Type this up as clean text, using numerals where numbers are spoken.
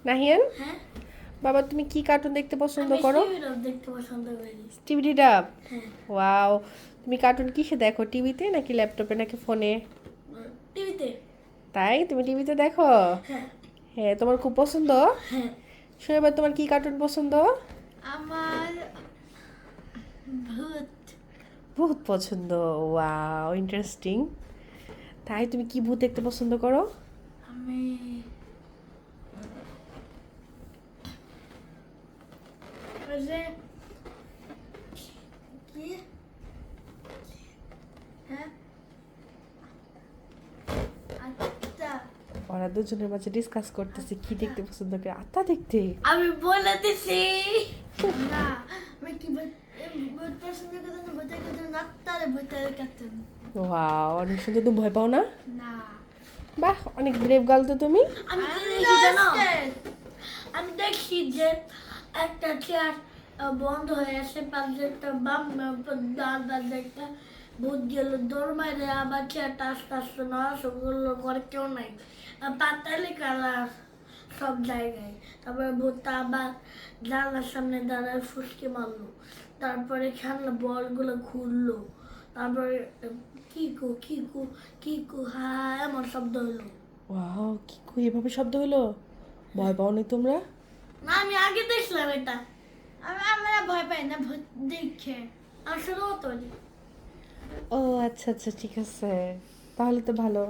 নাহিয়ান, হ্যাঁ, বাবা তুমি কি কার্টুন দেখতে পছন্দ আমি করো? টিভি দেখতে পছন্দ করি। টিভি ডাব। হ্যাঁ, ওয়াও, তুমি কার্টুন কিসে দেখো, টিভিতে নাকি ল্যাপটপে নাকি ফোনে? টিভিতে। তাই তুমি টিভিতে দেখো? হ্যাঁ, হ্যাঁ, তোমার খুব পছন্দ। হ্যাঁ। শোয়েব, তোমার কি কার্টুন পছন্দ? আমার ভূত। ভূত পছন্দ। Wow, interesting. তাই তুমি কি ভূত দেখতে পছন্দ করো? আমি ওই যে কি, হ্যাঁ, আচ্ছা, ওরা দুজনের মাঝে ডিসকাস করতেছে কি দেখতে পছন্দ করে, আত্মা দেখতে। আমি বলে দিছি। না, আমি কি ভূত পছন্দ করি না, ভূতের কাছে নাত্তারে ভূতের কাছে। ওয়াও, অনেক সুন্দর। তুমি ভয় পাও না? না, বাহ, অনেক ব্রেভ গার্ল তো তুমি। আমি কি দেখি জানো? আমি দেখি যে একটা চেয়ার বন্ধ হয়ে আছে, পাশে একটা বাম একটা ভূত গেল দৌড় মারে, আবার চেয়ারটা আস্তে আস্তে নড়াচড়া করলো, ঘরে কেউ নাই, পাতালি কালার সব জায়গায়। তারপরে ভূতটা আবার জানলার সামনে দাঁড়ায় ফুসকে মারলো, তারপরে খেলনা বলগুলো ঘুরলো, তারপরে কিকু কিকু কিকু হা এমন শব্দ হলো। ওয়াও, কি কই এভাবে শব্দ হলো? ভয় পাও না তোমরা? না, আমি আগে দেখছিলাম এটা। আমরা ভয় পাই না ভূত দেখে, আসলেও তো। ও আচ্ছা আচ্ছা, ঠিক আছে, তাহলে তো ভালো।